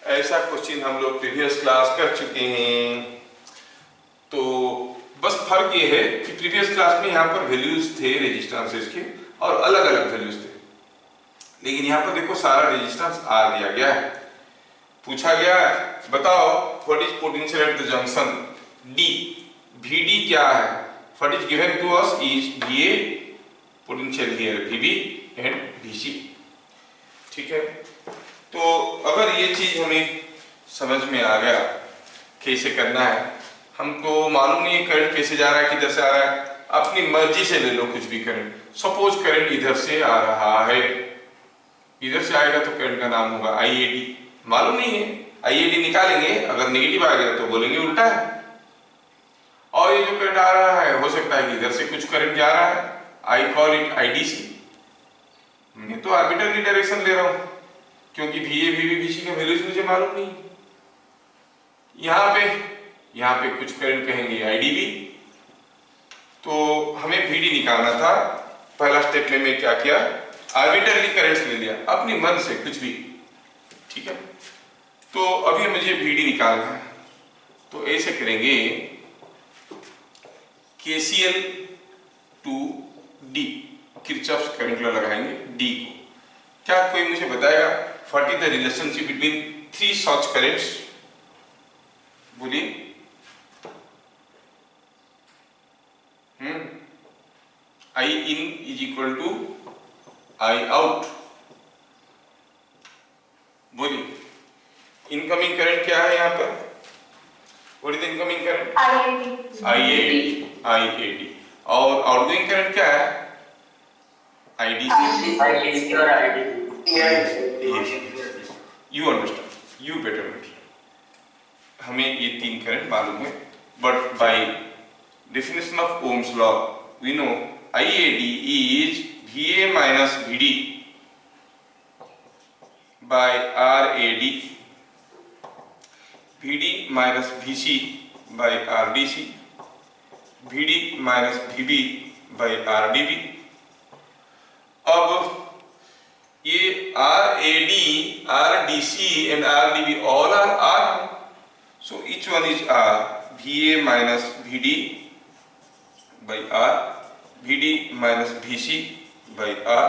ऐसा क्वेश्चन हम लोग प्रीवियस क्लास कर चुके हैं। तो बस फर्क ये है कि प्रीवियस क्लास में यहाँ पर वैल्यूज थे रेजिस्टेंसेस के और अलग अलग वैल्यूज थे, लेकिन यहाँ पर देखो सारा रेजिस्टेंस आर दिया गया है। पूछा गया बताओ what is potential at the junction D, VD क्या है। What is given to us is VA, potential here VB and VC. ठीक है, तो अगर ये चीज हमें समझ में आ गया कैसे करना है, हमको मालूम नहीं है करंट कैसे जा रहा है, किधर से आ रहा है, अपनी मर्जी से ले लो कुछ भी करंट। सपोज करंट इधर से आ रहा है, इधर से आएगा तो करंट का नाम होगा आईएडी। मालूम नहीं है, आईएडी निकालेंगे, अगर नेगेटिव आ गया तो बोलेंगे उल्टा है। और ये जो करंट आ रहा है हो सकता है कि इधर से कुछ करंट जा रहा है, आई कॉल इट आईडीसी। मैं तो आर्बिट्ररी डायरेक्शन ले रहा हूं क्योंकि वीए वीबी वीसी के वैल्यूज मुझे मालूम नहीं। यहाँ पे कुछ करंट कहेंगे आईडीबी, तो हमें वीडी निकालना था। पहला स्टेप में मैं क्या किया, आर्बिट्ररी करंट्स ले लिया अपनी मन से कुछ भी। ठीक है, तो अभी मुझे वीडी निकालना है, तो ऐसे करेंगे KCL to D, Kirchhoff's current law लगाएंगे डी को। क्या कोई मुझे बताएगा what is the relationship between three such currents? बोलिए। I in is equal to I out. बोलिए, इनकमिंग करंट क्या है यहाँ पर? What is incoming current? IAD. और आउटगोइंग करंट क्या है? IDC. You understand, you better understand. हमें ये तीन करंट मालूम है, but by definition of Ohm's law we no IAD is VA minus VD by RAD, VD minus VC by RDC, VD minus VB by RDB। अब ये RAD, RDC and RDB all are R, so each one is R, VA minus VD by R, VD minus VC by R,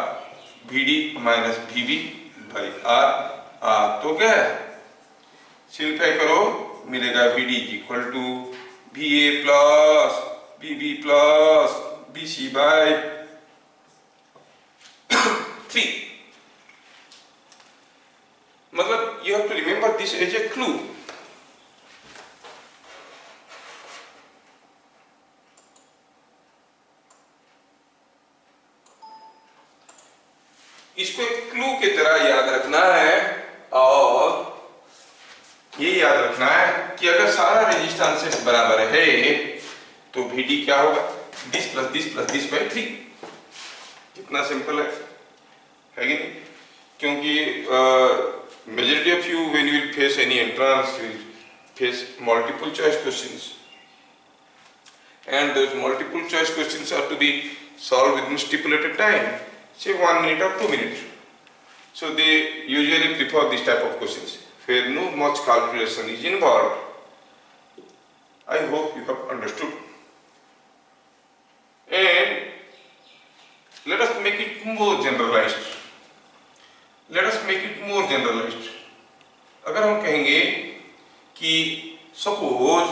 VD minus VB by R। तो क्या है, simplify करो, मिलेगा VD is equal to VA plus VB plus VC by 3। मतलब you have to remember this as a clue। इसको एक clue की तरह याद रखना है, और ये याद रखना है कि अगर सारा रेजिस्टेंस बराबर है तो VD क्या होगा, this plus this plus this by 3। कितना सिंपल है कि नहीं? क्योंकि majority of you when you will face any entrance will face multiple choice questions, and those multiple choice questions are to be solved within stipulated time, say 1 minute or 2 minutes. So they usually prefer this type of questions where no much calculation is involved. I hope you have understood. And let us make it more generalized. अगर हम कहेंगे कि suppose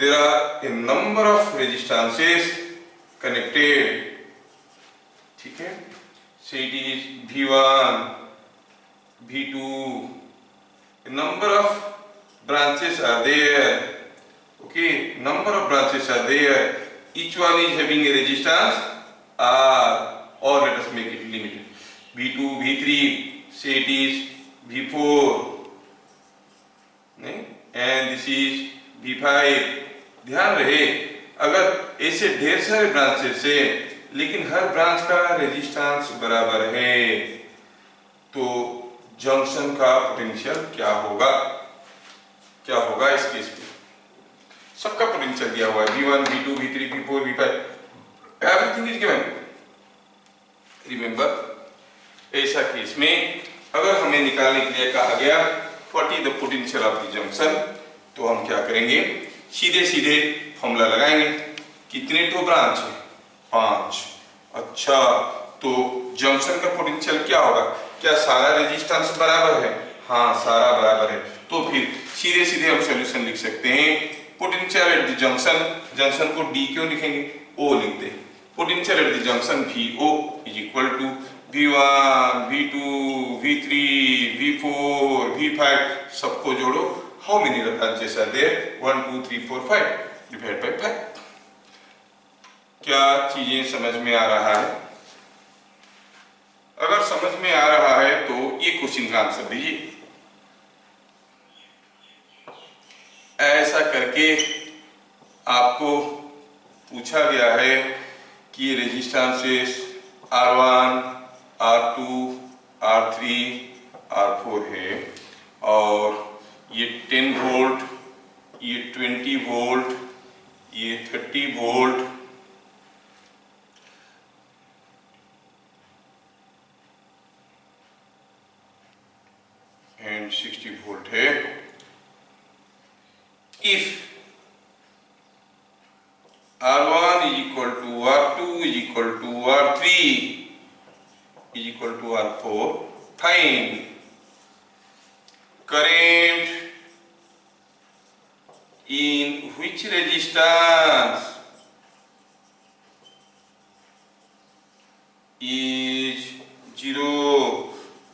there are a number of resistances connected, ठीक है, say it is V1, V2, a number of branches are there, okay, number of branches are there, each one is having a resistance R, or let us make it limited, V2, V3, say it is V4, and this is V5। ध्यान रहे, अगर ऐसे ढेर सारे branches है लेकिन हर branch का resistance बराबर है, तो जंक्शन का पोटेंशियल क्या होगा इस केस में? सबका पोटेंशियल दिया हुआ है, V1, V2, V3, V4, V5, everything is given. Remember, ऐसा केस में अगर हमें निकालने के लिए कहा गया what is the potential of the junction. तो हम क्या करेंगे, सीधे सीधे फॉर्मूला लगाएंगे। कितने टू ब्रांच है, 5। अच्छा, तो जंक्शन का पोटेंशियल क्या होगा, क्या सारा रेजिस्टेंस बराबर है, हाँ सारा बराबर है। तो फिर सीधे सीधे हम सॉल्यूशन लिख सकते हैं। Potential at the junction, junction को डी क्यों लिखेंगे, ओ लिखते हैं। Potential at the junction VO is equal to V1 V2 V3 V4 V5, सबको जोड़ो। How many branches are there, 1 2 3 4 5 divide by 5। क्या चीजें समझ में आ रहा है? अगर समझ में आ रहा है तो ये क्वेश्चन का आंसर दीजिए। ऐसा करके आपको पूछा गया है कि resistances R1 R2 R3 R4 है, और ये 10 वोल्ट, ये 20 वोल्ट, ये 30 वोल्ट, एंड 60 वोल्ट है। If R1 is equal to R2 is equal to R3 is equal to R4, find current in which resistance is 0।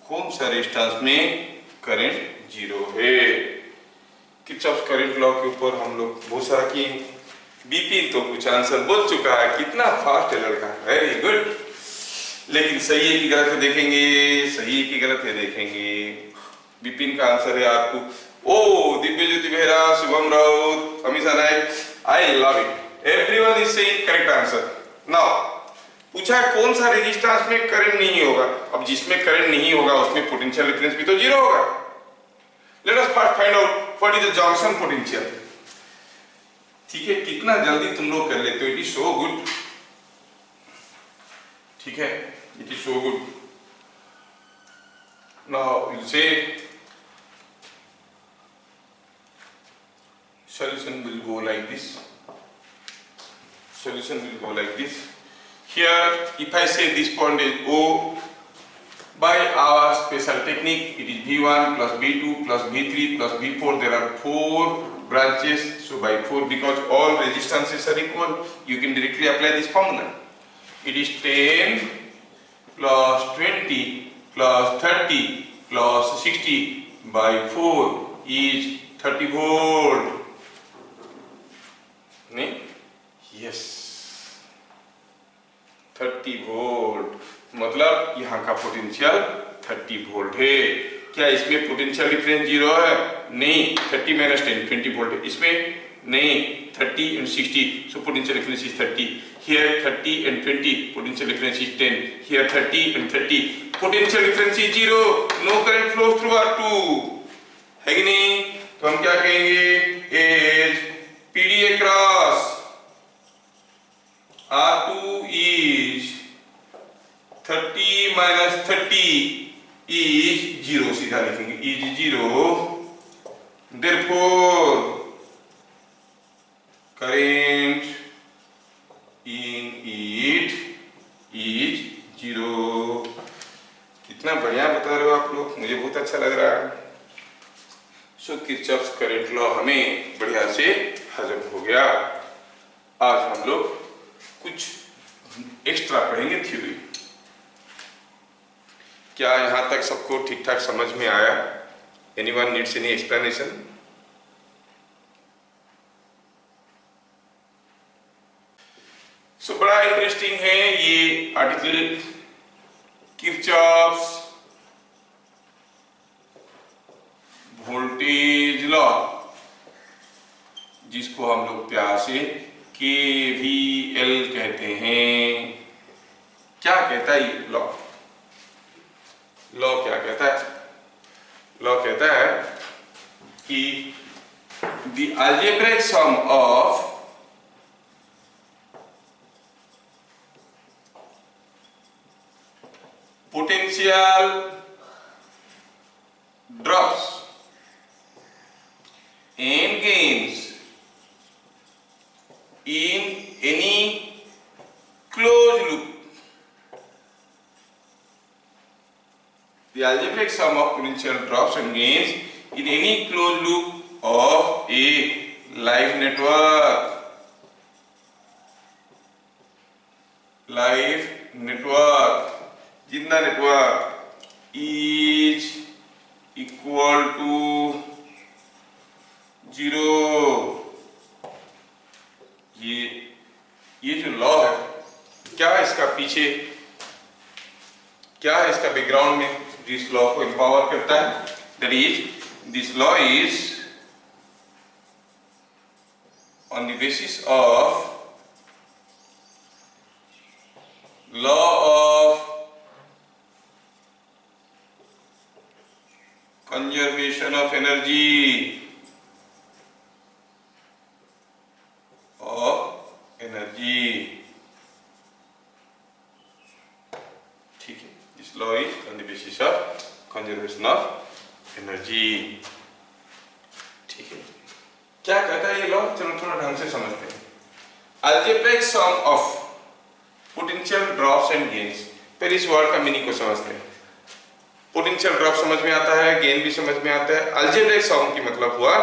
कौन सा रेजिस्टेंस में current 0 है। किरचॉफ करंट लॉ के ऊपर हम लोग बहुत सारा किए। बिपिन तो कुछ आंसर बोल चुका है, कितना फास्ट है लड़का, वेरी गुड। लेकिन सही है कि गलत है देखेंगे, सही है कि गलत है देखेंगे। बिपिन का आंसर है आपको, ओ Divya Jyoti Behera, Shubham Raut, Amisha Nayak, I love it, everyone is saying correct answer. Now पूछा है कौन सा रेजिस्टेंस में करंट नहीं होगा। अब जिसमें करंट नहीं होगा उसमें पोटेंशियल डिफरेंस भी तो 0 होगा। Let us first find out what is the junction potential. ठीक है, कितना जल्दी तुम लोग कर लेते हो, इट इज सो गुड। ठीक है, it is so good. Now will say solution will go like this. Solution will go like this. Here, if I say this point is O, by our special technique, it is V1 plus V2 plus V3 plus V4. There are 4 branches. So by 4, because all resistances are equal, you can directly apply this formula. It is 10 plus 20 plus 30 plus 60 by 4 is 30 volt. नहीं, yes 30 volt, मतलब यहाँ का potential 30 volt है। क्या इसमें potential difference 0 है? नहीं, 30 minus 10 20 volt है। इसमें नहीं, 30 and 60, so potential difference is 30. Here 30 and 20, potential difference is 10. Here 30 and 30, potential difference is 0. No current flows through R2, है कि नहीं? तो हम क्या कहेंगे, as PD across R2 is 30 minus 30 is 0, सीधा लिखेंगे is 0, therefore current in it is 0। कितना बढ़िया बता रहे हो आप लोग, मुझे बहुत अच्छा लग रहा है। सो किरचॉफ्स करंट लॉ हमें बढ़िया से हजम हो गया। आज हम लोग कुछ एक्स्ट्रा पढ़ेंगे थ्योरी। क्या यहां तक सबको ठीक ठाक समझ में आया? Anyone needs any explanation? So बड़ा इंटरेस्टिंग है ये आर्टिकल, किरचॉफ्स वोल्टेज लॉ, जिसको हम लोग प्यार से KVL कहते हैं। क्या कहता है ये लॉ? लॉ क्या कहता है? लॉ कहता है कि the algebraic sum of potential drops algebraic sum of potential drops and gains in any closed loop of a live network. Live network, जितना network is equal to 0. ये जो लॉ है, क्या है इसका पीछे, क्या है इसका बैकग्राउंड में जिस लॉ को एम्पावर करता है? That is this law is on the basis of law of conservation of energy ठीक है, this law is on the basis of conservation of energy. ठीक है, क्या कहता है ये लॉ? चलो थोड़ा ढंग से समझते हैं. algebraic sum of potential drops and gains. फिर इस वर्ड का मीनिंग को समझते हैं. पोटेंशियल ड्रॉप समझ में आता है, गेन भी समझ में आता है. अल्जेब्रिक सम की मतलब हुआ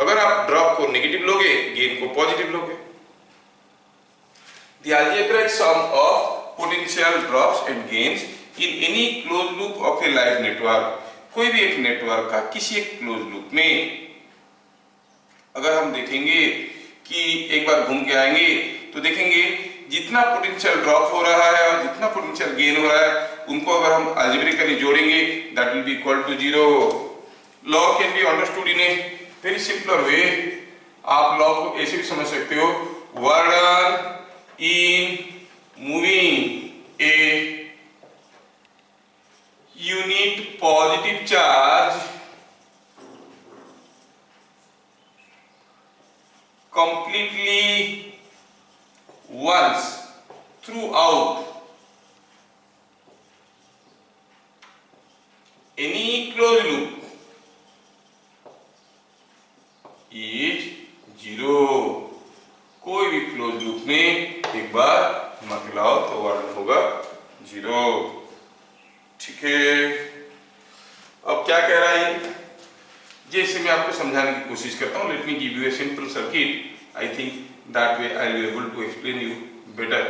अगर आप ड्रॉप को नेगेटिव लोगे, गेन को पॉजिटिव लोगे. The algebraic sum of potential drops and gains in any close loop of A live network. कोई भी एक नेटवर्क का किसी एक क्लोज लूप में अगर हम देखेंगे कि एक बार घूम के आएंगे तो देखेंगे जितना पोटेंशियल ड्रॉप हो रहा है और जितना पोटेंशियल गेन हो रहा है उनको अगर हम अलजेब्रिकली जोड़ेंगे that will be equal to 0. Law can be understood in a very simpler way. आप लॉ को ऐसे भी समझ सकते हो. Work done in moving a unit positive charge completely once throughout any closed loop is 0. कोई भी क्लोज लूप में एक बार मत लाओ तो वर्ड होगा 0. ठीक है, अब क्या कह रहा है जैसे मैं आपको समझाने की कोशिश करता हूं. Let me give you a simple circuit. I think that way I will be able to explain you better.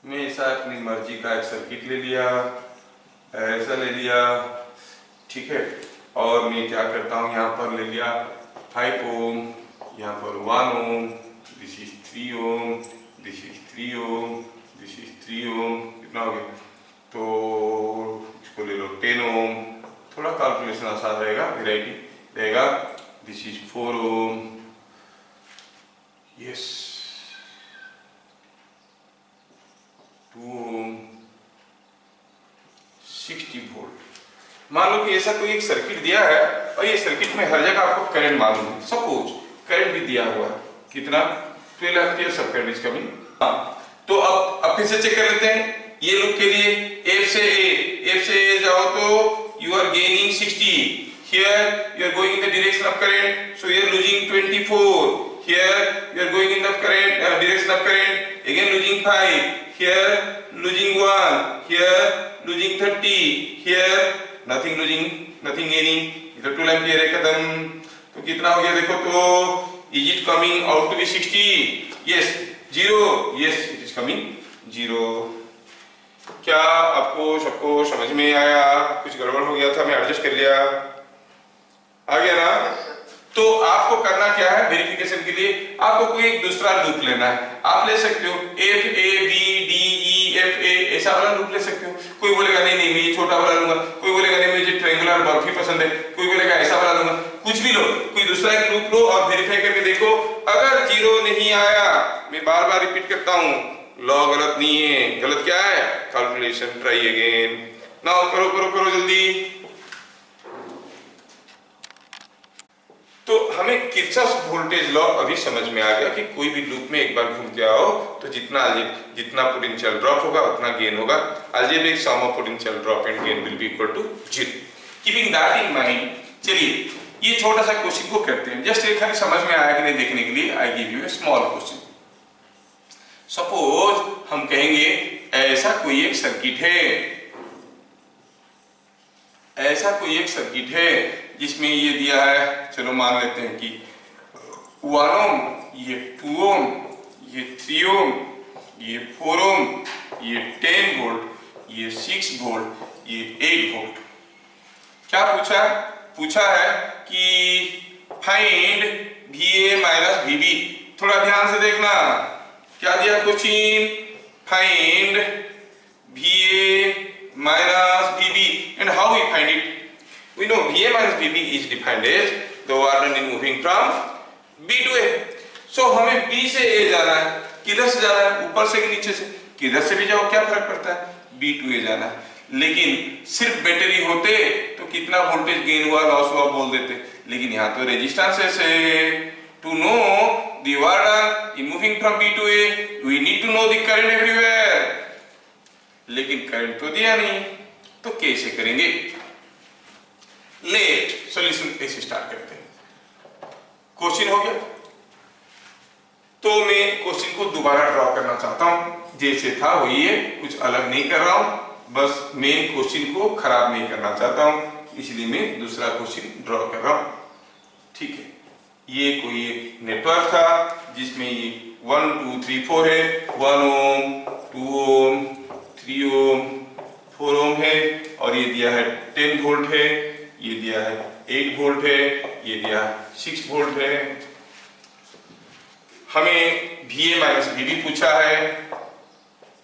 मैं ऐसा अपनी मर्जी का एक सर्किट ले लिया, ऐसा ले लिया, ठीक है. और मैं क्या करता हूं, यहाँ पर ले लिया 5 ओम, यहाँ पर 1 ohm, this is 3 ohm, this is 3 ohm, this is 3 ohm. कितना हो गया? तो इसको ले लो 10 ओम. थोड़ा कैलकुलेशन आसान रहेगा, वेराइटी रहेगा. This is 4 ohm, yes 2 ohm, 60 volt. मान लो कि ऐसा कोई एक सर्किट दिया है और ये सर्किट में हर जगह आपको करंट मालूम है. सपोज करंट भी दिया हुआ है, कितना? 12 एम्पियर सब करंट इज कमिंग. तो अब फिर से चेक कर लेते हैं. ये लूप के लिए F से A जाओ तो you are gaining 60. Here you are going in the direction of current, so you are losing 24. Here you are going in the current direction of current, again losing 5. Here losing 1. Here losing 30. Here nothing losing, nothing gaining. इधर 12 ampere है कदम. तो कितना हो गया देखो तो? Is it coming out to be 60? Yes. 0. Yes, it is coming 0. क्या आपको सबको समझ में आया? कुछ गड़बड़ हो गया था, मैं एडजस्ट कर लिया. आ गया ना? तो आपको करना क्या है वेरिफिकेशन के लिए? आपको कोई एक दूसरा लूप लेना है. आप ले सकते हो F A B D E F A ऐसा वाला लूप ले सकते हो. कोई बोलेगा नहीं नहीं मैं ये छोटा वाला लूंगा, कोई बोलेगा नहीं मुझे ट्रायंगुलर बर्फी पसंद है, कोई बोलेगा ऐसा वाला लूंगा. कुछ भी लो, कोई दूसरा एक लूप लो और वेरीफाई करके देखो. अगर 0 नहीं आया, मैं बार बार रिपीट करता हूँ, लॉ गलत नहीं है. गलत क्या है? कैलकुलेशन. Try again. नाउ करो करो करो जल्दी. तो हमें किरचॉफ वोल्टेज लॉ अभी समझ में आ गया कि कोई भी लूप में एक बार घूम के आओ तो जितना पोटेंशियल ड्रॉप होगा उतना गेन होगा. Algebraic sum of potential drop and gain will be equal to 0. Keeping that in mind, चलिए ये छोटा सा क्वेश्चन को करते हैं. जस्ट एक खाली समझ में आया कि नहीं देखने के लिए I give you A small question. Suppose हम कहेंगे ऐसा कोई एक सर्किट है, ऐसा कोई एक सर्किट है जिसमें ये दिया है, चलो मान लेते हैं कि 1 ओम, ये 2 ओम, ये 3 ओम, ये 4 ओम, ये 10 वोल्ट, ये 6 वोल्ट, ये 8 वोल्ट। क्या पूछा? पूछा है कि फाइंड VA माइनस VB। थोड़ा ध्यान से देखना, क्या दिया question? Find VA minus VB, and how we find it? We know VA minus VB is defined as the water is moving from B to A. So हमें B से A जाना है, किधर से जाना है? ऊपर से कि नीचे से? किधर से भी जाओ क्या फर्क पड़ता है, B to A जाना है। लेकिन सिर्फ बैटरी होते तो कितना वोल्टेज गेन हुआ लॉस हुआ बोल देते, लेकिन यहाँ तो रेजिस्टेंस है। To know the water is moving from B to A, we need to know the current everywhere। लेकिन करंट तो दिया नहीं, तो कैसे करेंगे? लेट सॉल्यूशन ऐसे स्टार्ट करते हैं। क्वेश्चन हो गया, तो मैं क्वेश्चन को दोबारा ड्रॉ करना चाहता हूं, जैसे था वही है, कुछ अलग नहीं कर रहा हूं, बस मेन क्वेश्चन को खराब नहीं करना चाहता हूं, इसलिए मैं दूसरा क्वेश्चन ड्रॉ कर रहा हूं। ठीक है, ये कोई एक नेटवर्क था जिसमें ये 1 2 3 4 है, 1 ओम, 2 ओम, 3 ओम, 4 ओम है, और ये दिया है 10 वोल्ट है, ये दिया है 8 वोल्ट है, ये दिया 6 वोल्ट है। हमें VA माइनस VB पूछा है,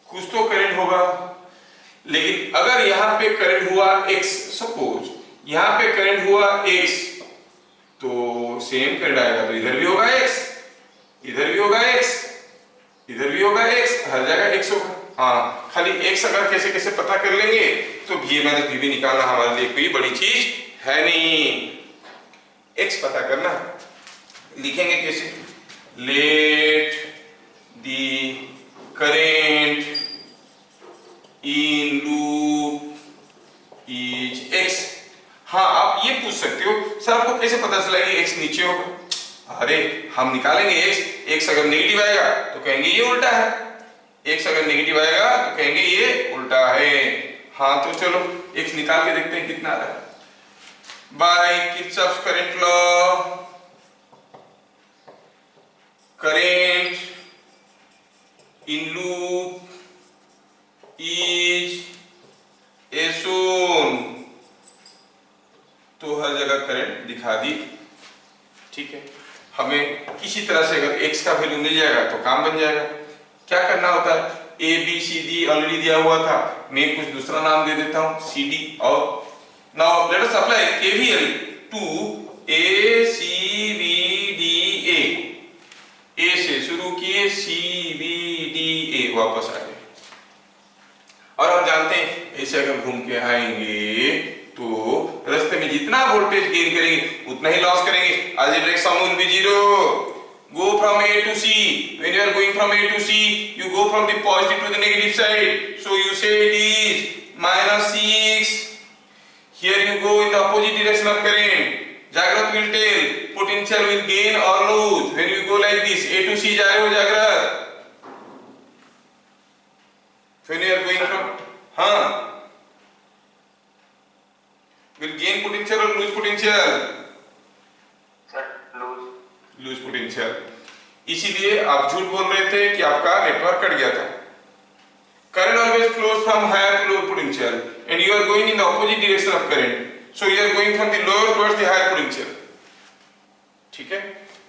कुछ तो करंट होगा, लेकिन अगर यहाँ पे करंट हुआ X, सपोज यहाँ पे करंट हुआ X, तो सेम करंट आएगा, तो इधर भी होगा X, इधर भी होगा X, इधर भी होगा X, हर जगह X होगा। हाँ, खाली X अगर कैसे कैसे पता कर लेंगे तो VA माइनस VB निकालना हमारे लिए कोई बड़ी चीज है नहीं। X पता करना, लिखेंगे कैसे? Let the current in loop is X। हाँ, आप ये पूछ सकते हो सर आपको कैसे पता चला कि X नीचे होगा? अरे हम निकालेंगे X अगर नेगेटिव आएगा तो कहेंगे ये उल्टा है, X अगर नेगेटिव आएगा तो कहेंगे ये उल्टा है। हाँ, तो चलो X निकाल के देखते हैं कितना आ रहा है। By Kirchhoff's current law, current in loop is as shown, तो हर जगह करंट दिखा दी। ठीक है, हमें किसी तरह से अगर X का वैल्यू मिल जाएगा तो काम बन जाएगा। क्या करना होता है? ABCD ऑलरेडी दिया हुआ था, मैं कुछ दूसरा नाम दे देता हूं CD, और now let us apply KVL to ACBDA। A से शुरू किए, CBDA वापस आ गए, और हम जानते हैं ऐसे अगर घूम के आएंगे तो रास्ते में जितना वोल्टेज गेन करेंगे उतना ही लॉस करेंगे। Algebraic sum will be 0। Go from A to C. When you are going from A to C, you go from the positive to the negative side. So you say it is -6. Here you go in the opposite direction of current. Jagrat will tell potential will gain or lose when you go like this. A to C जा रहे हो जागृत। When you are going from, हाँ, will gain potential or lose potential? Lose potential. इसीलिए आप झूठ बोल रहे थे कि आपका नेटवर्क कट गया था। Current always flows from higher to lower potential and you are going in the opposite direction of current, so you are going from the lower towards the higher potential. ठीक है,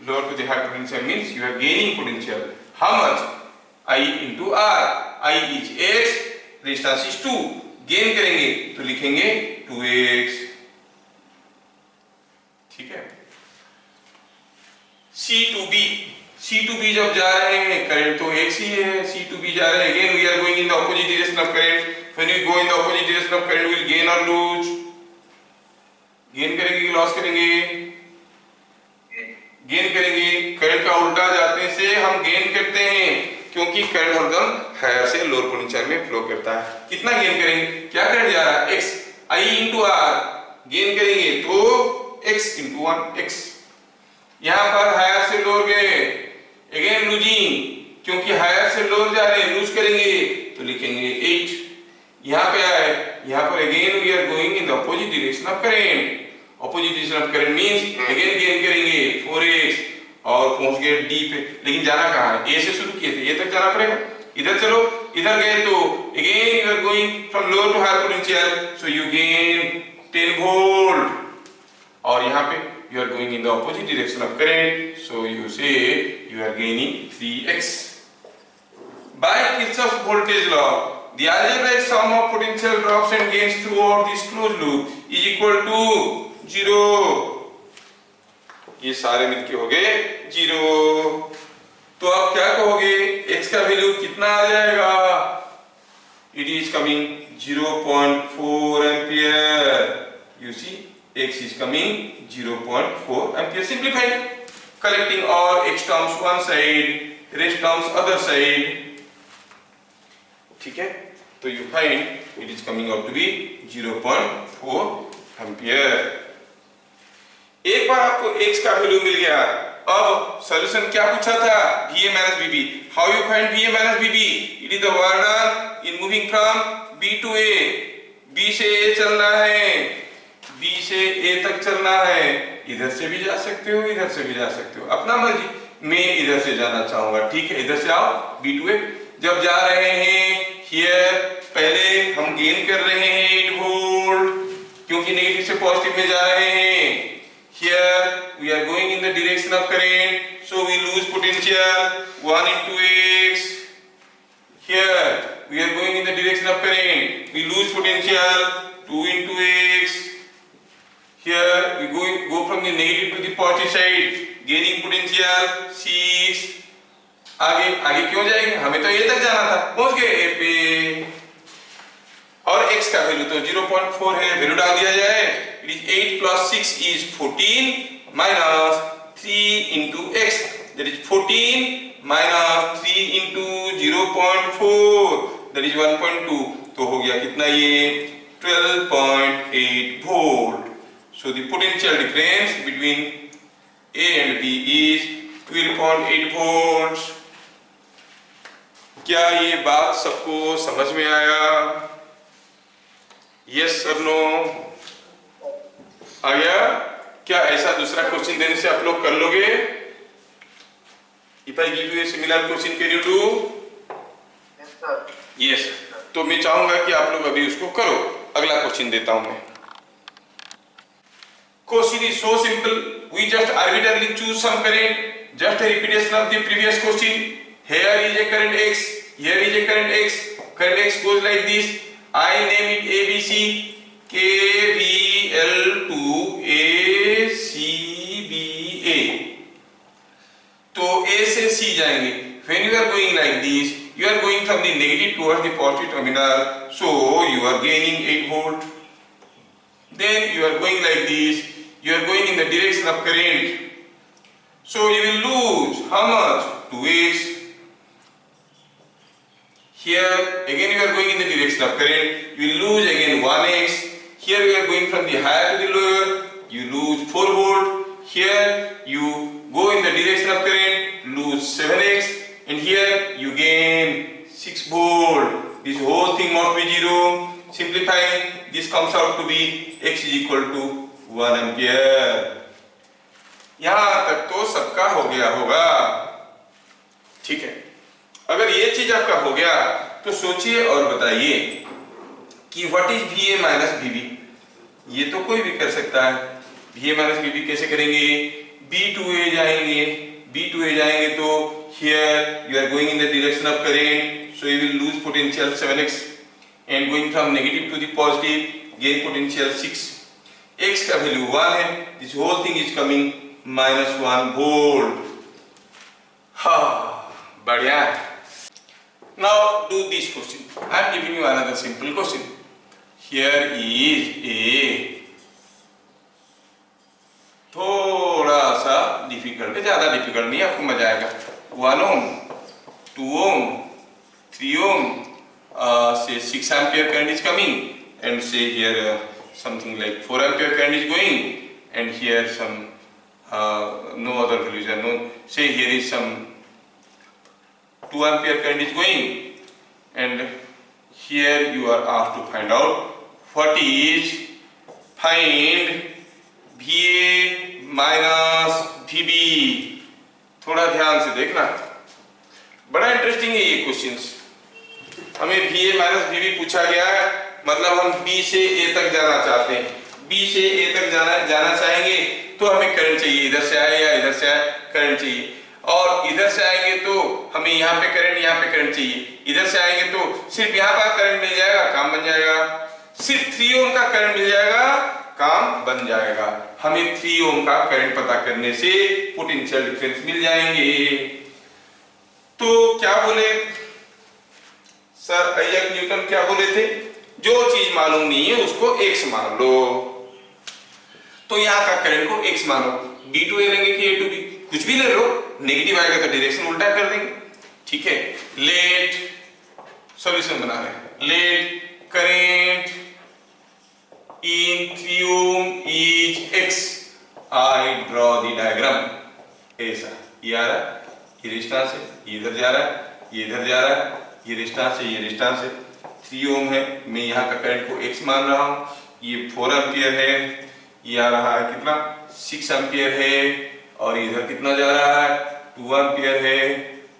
lower to the higher potential means you are gaining potential. How much? I into R, I is X, resistance is 2, gain करेंगे तो लिखेंगे 2X। ठीक है, C to B जब जा रहे हैं करंट तो X ही है, C to B जा रहे हैं, again we are going in the opposite direction of current. When we go in the opposite direction of current, we will gain or lose? Gain करेंगे कि लॉस करेंगे? Gain करेंगे। Current का उल्टा जाने से हम गेन करते हैं, क्योंकि करंट हरदम हायर से लोअर पोटेंशियल में फ्लो करता है। कितना गेन करेंगे? क्या करंट जा रहा है? X, I into R, gain करेंगे तो X into 1 X। यहां पर हायर से लोअर गए, अगेन लूजिंग, क्योंकि हायर से लोअर जा रहे हैं, लूज करेंगे तो लिखेंगे 8। यहाँ पे आए, यहाँ पर again we are going in the opposite direction of current. Opposite direction of current means again gain करेंगे 4x और पहुंच गए d पे। लेकिन जाना कहाँ है? a से शुरू किए थे, a तक जाना पड़ेगा। इधर चलो, इधर गए तो again you are going from lower to higher potential, so you gain 10 volt. और यहाँ पे you are going in the opposite direction of current, so you say you are gaining 3x. By Kirchhoff's voltage law, the algebraic sum of potential drops and gains throughout this closed loop is equal to 0. ये सारे मिलके हो गए 0। तो आप क्या कहोगे? x का वैल्यू कितना आ जाएगा? It is coming 0.4 ampere. You see, x is coming 0.4 ampere. Simplified, collecting all x terms one side, rest terms other side. ठीक है, तो you find it is coming out to be 0.4 ampere. एक बार आपको x का value मिल गया, अब solution क्या पूछा था? Va minus Vb. How you find Va minus Vb? It is the work done in moving from B to A. B से A चलना है, B से A तक चलना है। इधर से भी जा सकते हो, इधर से भी जा सकते हो, अपना मर्जी। मैं इधर से जाना चाहूंगा, ठीक है, इधर से आओ B to A। जब जा रहे हैं हियर, पहले हम गेन कर रहे हैं 8 वोल्ट, क्योंकि नेगेटिव से पॉजिटिव में जा रहे हैं। Here we are going in the direction of current, so we lose potential 1 into x. Here we are going in the direction of current, we lose potential 2 into x. Here we go from the negative to the positive side, gaining potential 6. आगे आगे क्यों जाएंगे? हमें तो ये तक जाना था, पहुंच गए ए पे। और x का वैल्यू तो 0.4 है, वैल्यू डाल दिया जाए। It is 8 plus 6 is 14 minus 3 into x, that is 14 minus 3 into 0.4, that is 1.2। तो हो गया कितना ये? 12.8 volt. So the potential difference between A and B is 12.8 volts. क्या ये बात सबको समझ में आया? Yes or no? आ गया? क्या ऐसा दूसरा क्वेश्चन देने से आप लोग कर लोगे? If I give you a similar question, can you do? Yes sir. Yes. तो मैं चाहूंगा कि आप लोग अभी उसको करो। अगला क्वेश्चन देता हूं मैं। Question is so simple. We just arbitrarily choose some current. Just a repetition of the previous question. Here is a current X. Here is a current X. Current X goes like this. I name it ABC. KVL to ACBA. तो A से C जाएंगे। When you are going like this, you are going from the negative towards the positive terminal. So you are gaining 8 volt. Then you are going like this. You are going in the direction of current. So you will lose how much? 2x. Here again you are going in the direction of current. You will lose again 1x. Here you are going from the higher to the lower. You lose 4 volt. Here you go in the direction of current, lose 7x, and here you gain 6 volt. This whole thing must be 0. Simplifying, this comes out to be x is equal to 1 ampere. यहां तक तो सबका हो गया होगा, ठीक है। अगर ये चीज आपका हो गया तो सोचिए और बताइए कि what is VA minus VB। ये तो कोई भी कर सकता है। VA माइनस VB कैसे करेंगे? B to A जाएंगे, B to A जाएंगे तो here you are going in the direction of current, so you will lose potential 7x, and going from negative to the positive, gain potential 6. x का value 1 है, this whole thing is coming -1 volt. हाँ, बढ़िया है। Now do this question. I am giving you another simple question. Here is a थोड़ा सा difficult है, ज्यादा difficult नहीं, आपको मजा आएगा। 1 ohm, 2 ohm, 3 ohm, say 6 ampere current is coming, and say here something like 4 ampere current is going, and here some no other values are known. Say here is some 2 ampere current is going, and here you are asked to find out what is find VA minus VB। थोड़ा ध्यान से देखना, बड़ा interesting है ये questions. हमें VA minus VB पूछा गया है, मतलब हम B से A तक जाना चाहते हैं। B से A तक जाना चाहेंगे तो हमें करंट चाहिए, इधर से आए या इधर से आए करंट चाहिए, और इधर से आएंगे तो हमें यहाँ पे करंट चाहिए, इधर से आएंगे तो सिर्फ यहाँ पर करंट मिल जाएगा, काम बन जाएगा। सिर्फ 3 ओम का करंट मिल जाएगा, काम बन जाएगा। हमें 3 ओम का करंट पता करने से पोटेंशियल डिफरेंस मिल जाएंगे। तो क्या बोले सर आइजैक न्यूटन, क्या बोले थे, जो चीज मालूम नहीं है उसको x मान लो। तो यहाँ का करंट को x मानो, B टू A लेंगे कि A टू B, कुछ भी ले लो, नेगेटिव आएगा तो डायरेक्शन उल्टा कर देंगे, ठीक है। लेट सॉल्यूशन बना रहे हैं, let current in 3 ohm is x, I draw the diagram। ऐसा ये आ रहा है, ये रेजिस्टेंस है, ये इधर जा रहा है, ये इधर जा रहा है, ये रेजिस्टेंस है, ये रेजिस्टेंस है, 3 ओम है, मैं यहाँ का करंट को x मान रहा हूँ, ये 4 एम्पियर है, ये आ रहा है कितना 6 एम्पियर है, और इधर कितना जा रहा है 2 एम्पियर है,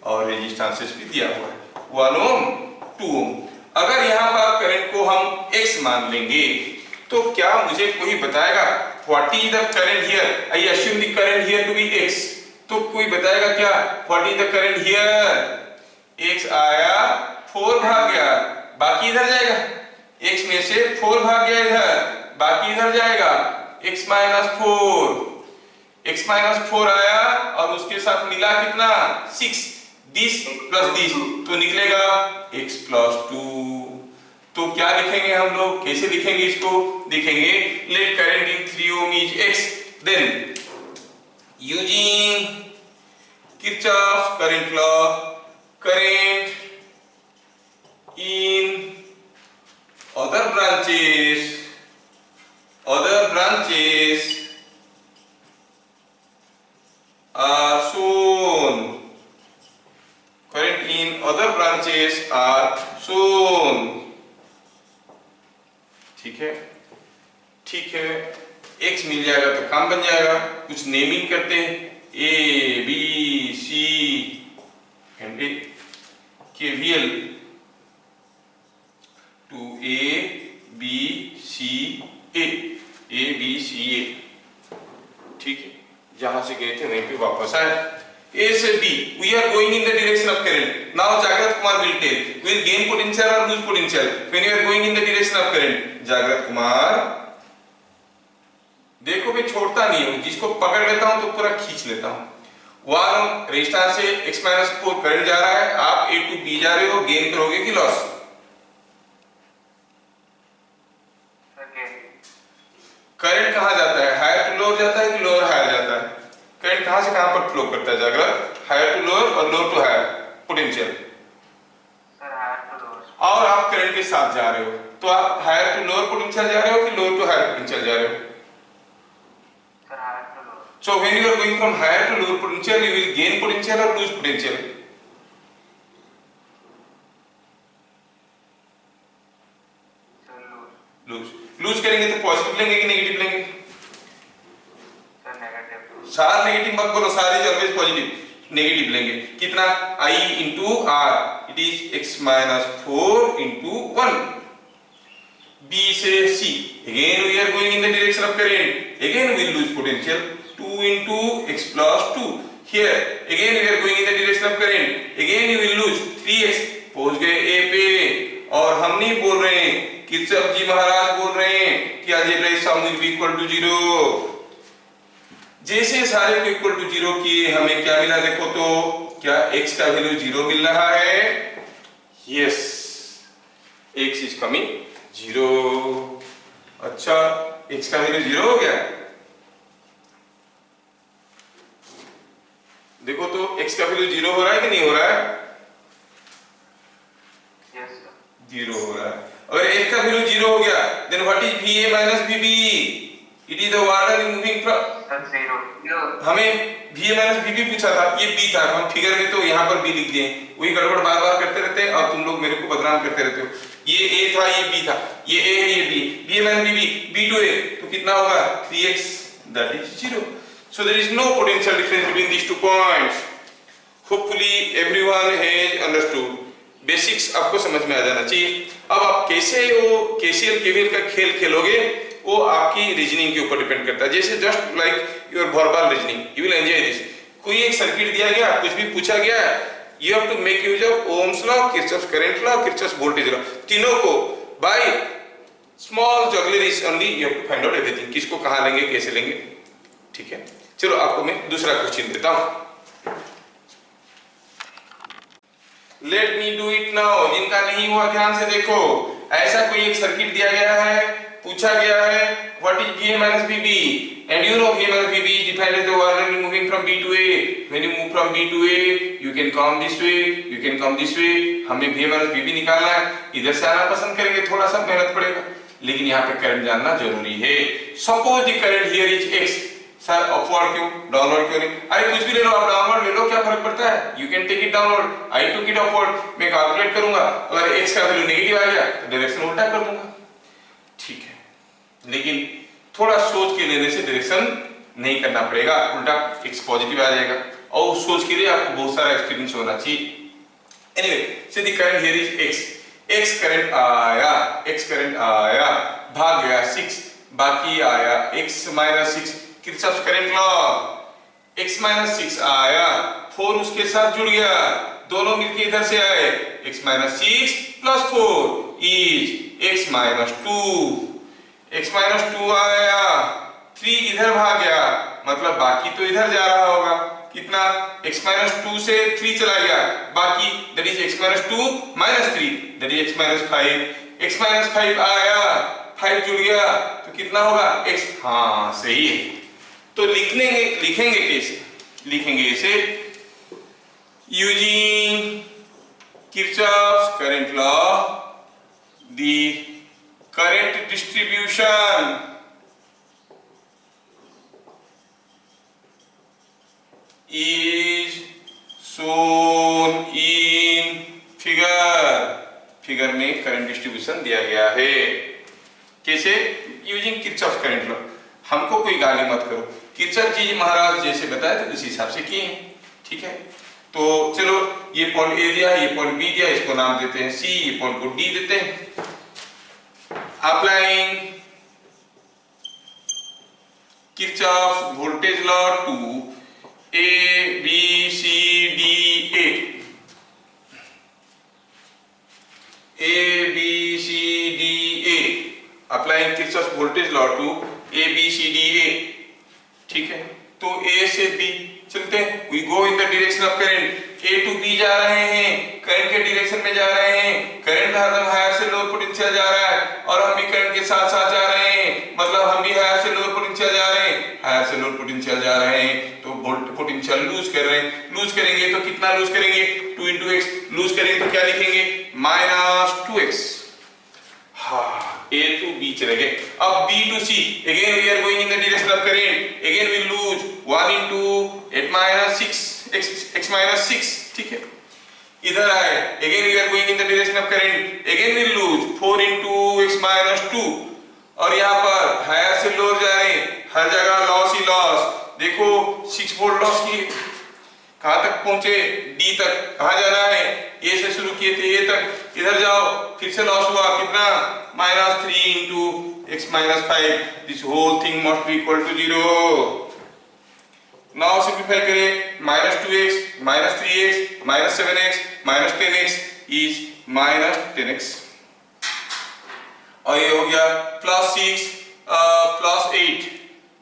और रेजिस्टेंस भी दिया हुआ है 1 ओम 2 ओम। अगर यहाँ पर करंट को हम x मान लेंगे तो क्या मुझे कोई बताएगा what is the current here, I assume the current here to be x, तो कोई बताएगा क्या what is the current here, x आया 4 भाग गया, बाकी इधर जाएगा, x में से 4 भाग गया इधर, बाकी इधर जाएगा, x माइनस 4 आया, और उसके साथ मिला कितना 6, 20 प्लस 20 तो निकलेगा x प्लस 2। तो क्या लिखेंगे हम लोग, कैसे लिखेंगे इसको, लिखेंगे let current in 3 ohm is x, then using Kirchhoff current law, current in other branches are shown, current in other branches are shown, ठीक है, ठीक है, x मिल जाएगा तो काम बन जाएगा। कुछ नेमिंग करते हैं, A B C and KVL to A B C A, A B C A, ठीक है, जहां से गए थे वहीं पे वापस आए। A से B, we are going in the direction of current. Now Jagrat Kumar will tell, will gain potential or lose potential when you are going in the direction of current. जागृत कुमार, देखो मैं छोड़ता नहीं हूं, जिसको पकड़ लेता हूं तो पूरा खींच लेता हूं। 1 रेजिस्टेंस से x माइनस 4 करंट जा रहा है, आप A टू B जा रहे हो, गेन करोगे कि लॉस? करंट कहां जाता है, हायर टू लोअर जाता है कि लोअर हायर जाता है? करंट कहां से कहां पर फ्लो करता है जागृत, हायर टू लोअर और लोअर टू हायर पोटेंशियल। और आप करंट के साथ जा रहे हो, तो आप हायर टू लोअर पोटेंशियल जा रहे हो कि लोअर टू हायर पोटेंशियल जा रहे हो? So when you are going from higher to lower potential, you will gain potential or lose potential? Lose करेंगे तो पॉजिटिव लेंगे कि नेगेटिव लेंगे? सारा नेगेटिव मत बोलो, सारे ऑलवेज पॉजिटिव, नेगेटिव लेंगे। कितना I into R, it is x minus 4 into 1। B से C, again we are going in the direction of current, again we will lose potential, 2 into x plus 2। Here again we are going in the direction of current, again you will lose 3x। पहुंच गए A पे, और हम नहीं बोल रहे हैं, Kirchhoff जी महाराज बोल रहे हैं कि algebraic sum will be equal to 0। जैसे सारे को इक्वल टू 0 किए, हमें क्या मिला देखो तो, क्या x का वैल्यू 0 मिल रहा है? Yes, x is coming 0। अच्छा, x का वैल्यू 0 हो गया, देखो तो x का वैल्यू 0 हो रहा है कि नहीं हो रहा है? यस सर, 0 हो रहा है। अगर x का वैल्यू 0 हो गया, then what is VA minus VB? It is the water moving from, sir 0 हमें VA माइनस VB पूछा था, ये B था, हम फिगर में तो यहाँ पर B लिख दिए, वही गड़बड़ बार बार करते रहते हैं और तुम लोग मेरे को बदनाम करते रहते हो। ये A था, ये B था, ये A है, ये B, VA minus VB, B to A, तो कितना होगा 3x, that is 0. So there is no potential difference between these 2 points. Hopefully everyone has understood. Basics आपको समझ में आ जाना चाहिए। अब आप कैसे वो KCL KVL का खेल खेलोगे वो आपकी रीजनिंग के ऊपर डिपेंड करता है। जैसे just like your verbal reasoning, you will enjoy this. कोई एक सर्किट दिया गया, कुछ भी पूछा गया, you have to make use of Ohm's law, Kirchhoff's current law, Kirchhoff's voltage law, तीनों को by small juggleries only you have to find out everything. किसको कहां लेंगे, कैसे लेंगे, ठीक है। चलो आपको मैं दूसरा क्वेश्चन देता हूं। Let me do it now. जिनका नहीं हुआ ध्यान से देखो। ऐसा कोई एक सर्किट दिया गया है, पूछा गया है what is VA minus VB and you know VA minus VB is defined as the water moving from B to A. When you move from B to A you can come this way, you can come this way. हमें VA minus VB निकालना है, इधर से आना पसंद करेंगे, थोड़ा सा मेहनत पड़ेगा, लेकिन यहाँ पे करंट जानना जरूरी है। Suppose the current here is X। Sir upward क्यों, डाउनवर्ड क्यों नहीं? अरे कुछ भी ले लो, आप डाउनवर्ड ले लो, क्या फर्क पड़ता है? You can take it downward, I took it upward. मैं कैलकुलेट करूंगा, अगर x का वैल्यू नेगेटिव आ गया तो डायरेक्शन उल्टा कर दूंगा, ठीक है। लेकिन थोड़ा सोच के लेने से डायरेक्शन नहीं करना पड़ेगा, उल्टा x पॉजिटिव आ जाएगा, और उस सोच के लिए आपको बहुत सारा एक्सपीरियंस होना चाहिए। एनीवे, से the current here is x current आया, x करंट आया, भाग गया 6, बाकी आया x - 6, Kirchhoff's current law, x - 6 आया, 4 उसके साथ जुड़ गया, दोनों मिलके इधर से आए, x - 6 + 4 इज x - 2, x - 2 आया, 3 इधर भाग गया, मतलब बाकी तो इधर जा रहा होगा, कितना, x - 2 से 3 चला गया, बाकी that is x - 2 - 3 that is x - 5, x - 5 आया, 5 जुड़ गया, तो कितना होगा x, हाँ सही है। तो लिखेंगे कैसे, लिखेंगे इसे using Kirchhoff's current law the current distribution is shown in figure में करंट डिस्ट्रीब्यूशन दिया गया है। कैसे, यूजिंग किरचॉफ्स करंट लॉ। हमको कोई गाली मत करो, किरचॉफ जी महाराज जैसे बताए थे उस हिसाब से किए, ठीक है। तो चलो ये पॉइंट ए दिया, ये पॉइंट बी दिया, इसको नाम देते हैं सी, ये पॉइंट को डी देते हैं। Applying Kirchhoff's voltage law to A B C D A, A B C D A, applying Kirchhoff's voltage law to A B C D A, ठीक है। तो A से B चलते हैं, we go in the direction of current, A to B जा रहे हैं, current के डायरेक्शन में जा रहे हैं, करंट हरदम हायर से लोअर पोटेंशियल जा रहा है, और हम भी करंट के साथ साथ जा रहे हैं, मतलब हम भी हायर से लोअर पोटेंशियल जा रहे हैं, हायर से लोअर पोटेंशियल जा रहे हैं, तो वोल्ट पोटेंशियल लूज कर रहे हैं, लूज करेंगे तो कितना लूज करेंगे, 2 × x, लूज करेंगे तो क्या लिखेंगे, -2x। हाँ, A to B चले गए। अब B to C, again we are going in the direction of current, again we lose 1 × 8 - 6 x - 6, ठीक है। इधर आए, again we are going in the direction of current, again we lose 4 × x - 2, और यहाँ पर हायर से लोअर जा रहे हैं, हर जगह लॉस ही लॉस। देखो 6 वोल्ट लॉस किए, कहां तक पहुंचे, डी तक। कहां जाना है, ए से शुरू किए थे ए तक, इधर जाओ, फिर से लॉस हुआ, कितना, -3 × x - 5, this whole thing must be equal to 0। Now simplify करें, -2x -3x -7x -10x is -10x, और ये हो गया +6 +8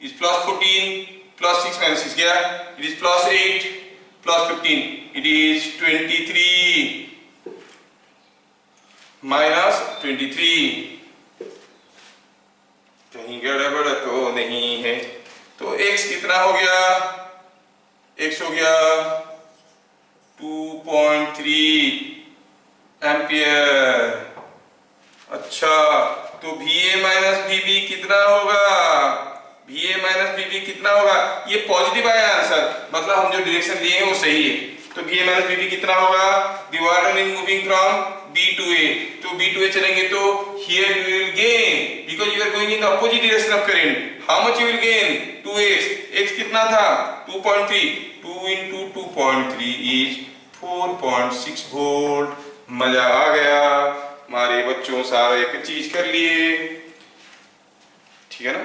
इज +14, +6 - 6 गया, इट इज +8 +15, इट इज 23 -23। कहीं गड़बड़ तो नहीं है, तो x कितना हो गया, x हो गया 2.3 एम्पियर। अच्छा, तो VA - VB कितना होगा, V A minus B B कितना होगा, ये पॉजिटिव आया आंसर, मतलब हम जो डायरेक्शन लिए हैं वो सही है। तो V A minus B B कितना होगा, the water is moving from B to A, तो बी टू ए चलेंगे तो here you will gain because you are going in the opposite direction of current. How much you will gain, 2x, x कितना था 2.3, 2 into 2.3 is 4.6 volt. मजा आ गया, हमारे बच्चों सारा एक चीज कर लिए, ठीक है ना।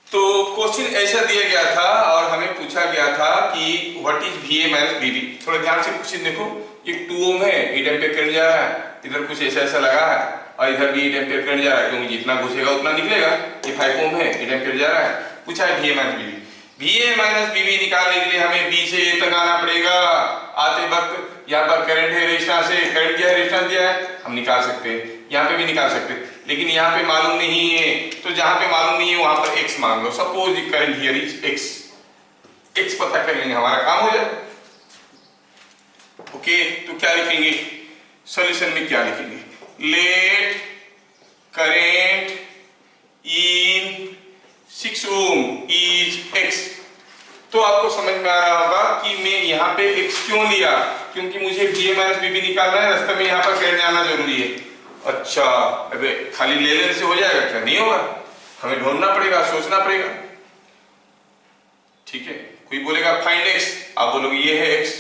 तो क्वेश्चन ऐसा दिया गया था और हमें पूछा गया था कि what is V A minus B B. थोड़ा ध्यान से क्वेश्चन देखो, ये 2 ओम है, 8 एम्पीयर करंट जा रहा है, इधर कुछ ऐसा ऐसा लगा है और इधर भी 8 एम्पीयर करंट जा रहा है, क्योंकि जितना घुसेगा उतना निकलेगा। ये 5 ओम है, 8 एम्पीयर जा रहा है, पूछा है V A minus B B. V A minus B B निकालने के लिए हमें बी से ए तक आना पड़ेगा। आते वक्त यहाँ पर करंट है रेजिस्टेंस से, करंट दिया है रेजिस्टेंस दिया है, हम निकाल सकते हैं, यहाँ पे भी निकाल सकते हैं, लेकिन यहाँ पे मालूम नहीं है, तो जहां पे मालूम नहीं है वहां पर x मान लो। Suppose the current here is x पता कर लेंगे, हमारा काम हो जाए। ओके, तो क्या लिखेंगे सॉल्यूशन में, क्या लिखेंगे, let current in 6 ohm is x। तो आपको समझ में आ रहा होगा कि मैं यहाँ पे x क्यों लिया, क्योंकि मुझे V A minus B B निकालना है, रास्ते में यहाँ पर करंट आना जरूरी है। अच्छा, अबे खाली ले लेने से हो जाएगा क्या, नहीं होगा, हमें ढूंढना पड़ेगा, सोचना पड़ेगा, ठीक है। कोई बोलेगा फाइंड x, आप बोलोगे ये है x,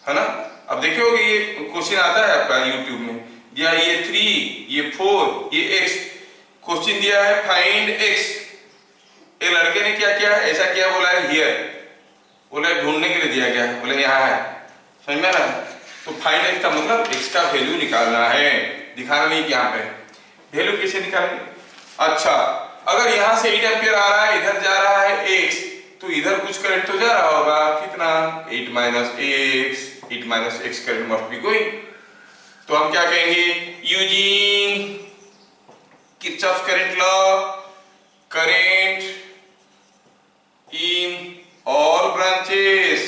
है ना। अब देखोगे ये क्वेश्चन आता है आपका यूट्यूब में, दिया ये 3, ये 4, ये x, क्वेश्चन दिया है फाइंड x। एक लड़के ने क्या किया, ऐसा किया, बोला है हियर, बोला ढूंढने के लिए दिया गया है, बोले यहाँ है, समझ में आ रहा है। तो फाइंड x का मतलब x का वैल्यू निकालना है, दिखाना नहीं कि यहाँ पे वैल्यू कैसे निकालेंगे। अच्छा, अगर यहाँ से 8 एम्पीयर आ रहा है, इधर जा रहा है x, तो इधर कुछ करंट तो जा रहा होगा, कितना 8 minus x current must be going. तो हम क्या कहेंगे, using Kirchhoff current law, current in all branches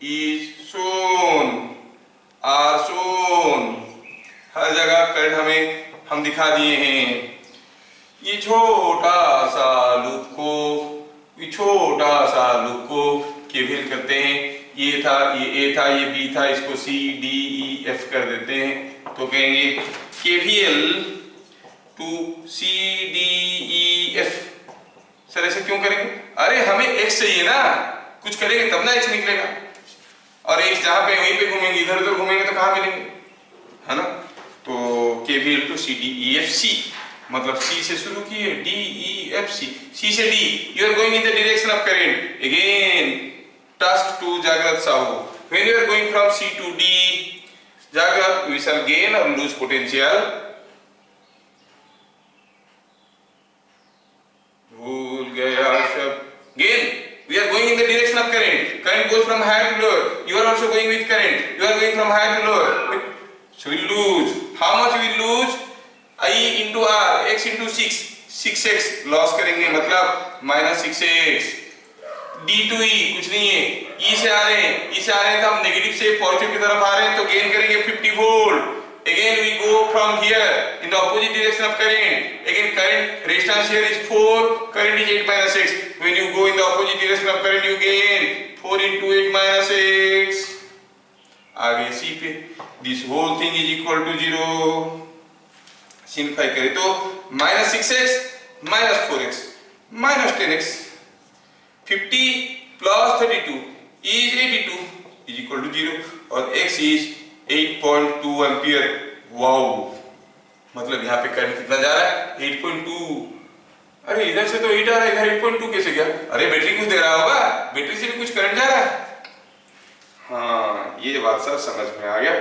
is shown, are shown, हर जगह करंट हम दिखा दिए हैं। ये छोटा सा लूप को केवीएल करते हैं, ये था, ये ए था, ये बी था, इसको सी डी ई एफ कर देते हैं, तो कहेंगे KVL to C D E F. Sir ऐसे क्यों करेंगे, अरे हमें एक्स चाहिए ना, कुछ करेंगे तब ना एक्स निकलेगा, और एक्स जहां पे वहीं पे घूमेंगे, इधर उधर घूमेंगे तो कहां मिलेंगे, है ना। तो KVL to C D E F C, मतलब सी से शुरू किए, D E F C, C से D, you are going in the direction of current. Again task to Jagrit Sahu, when you are going from C to D, Jagrit we shall gain और lose potential, भूल गया सब, gain, we are going in the direction of current, current goes from higher to lower, you are also going with current, you are going from higher to lower, so we lose, how much we lose, I into R, x into 6, 6x loss करेंगे, मतलब minus 6x, d to e कुछ नहीं है, e से आ रहे हैं, तो हम नेगेटिव से पॉजिटिव की तरफ आ रहे हैं, तो गेन करेंगे 50 volt. Again we go from here in the opposite direction of current, again current resistance here is 4, current is 8 minus x, when you go in the opposite direction of current you gain 4 into 8 minus x। आगे C पे this whole thing is equal to 0, simplify करें तो minus 6x minus 4x minus 10x, 50 plus 32 is 82 is equal to 0, और x is 8.2 ampere. Wow, मतलब यहाँ पे current कितना जा रहा है 8.2, अरे इधर से तो 8 आ रहा है, इधर 8.2 कैसे गया, अरे बैटरी कुछ दे रहा होगा, बैटरी से भी कुछ करंट जा रहा है। हाँ, ये बात सब समझ में आ गया।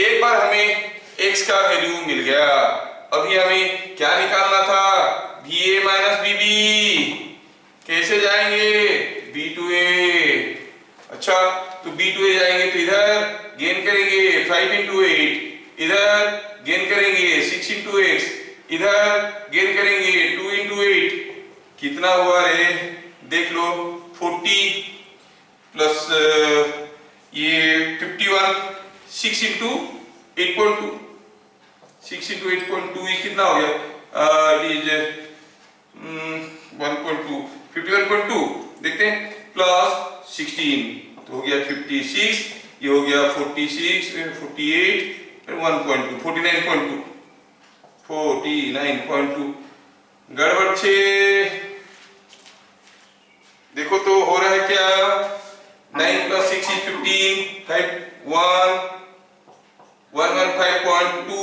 एक बार हमें x का वैल्यू मिल गया, अभी हमें क्या निकालना था, VA माइनस BB, कैसे जाएंगे B to A। अच्छा, तो B to A जाएंगे तो इधर गेन करेंगे 5 into 8, इधर गेन करेंगे 6 into x, इधर गेन करेंगे 2 into 8, कितना हुआ रे, देख लो 40 प्लस ये 51, 6 into 8.2, 6 into 8.2 ये कितना हो गया? इज 1.2 51.2 देखते हैं प्लस 16 तो हो गया 56, ये हो गया 46 48 1.2 49.2 49.2 गड़बड़ छे। देखो तो हो रहा है क्या? 9 plus 6 is 15 115.2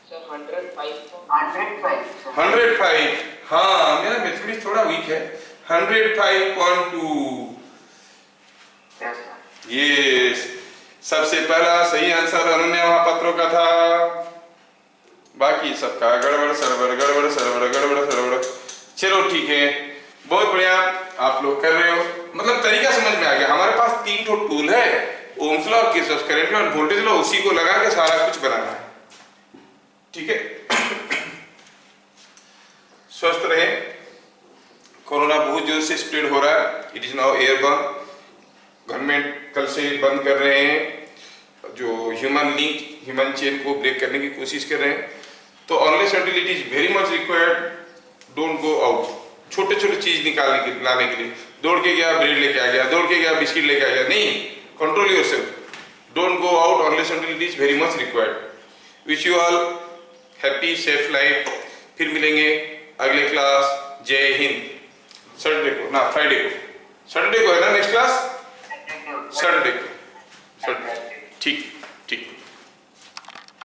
सर 105 105 हाँ मेरा मैथमेटिक्स थोड़ा वीक है। 105.2 यस सर। ये सबसे पहला सही आंसर अनन्या महापात्रों का था, बाकी सबका गड़बड़ सरबड़ गड़बड़ सरबड़ गड़बड़ सरबड़। चलो ठीक है, बहुत बढ़िया आप लोग कर रहे हो, मतलब तरीका समझ में आ गया। हमारे पास 3 ठो टूल है, Ohm's law, Kirchhoff current law और वोल्टेज लॉ, उसी को लगा के सारा कुछ बनाना है। ठीक है स्वस्थ रहे। कोरोना बहुत जोर से स्प्रेड हो रहा है, it is now airborne. Government कल से बंद कर रहे हैं, जो ह्यूमन लिंक ह्यूमन चेन को ब्रेक करने की कोशिश कर रहे हैं। तो unless until it is very much required, don't go out. छोटे छोटे चीज लाने के लिए दौड़ के गया ब्रेड लेके आ गया, दौड़ के गया बिस्किट लेके आ गया, नहीं, control yourself, don't go out unless until it is very much required. Wish you all happy safe life. फिर मिलेंगे अगले क्लास। जय हिंद। सैटरडे को ना, फ्राइडे को, सैटरडे को है ना नेक्स्ट क्लास, सैटरडे को, ठीक।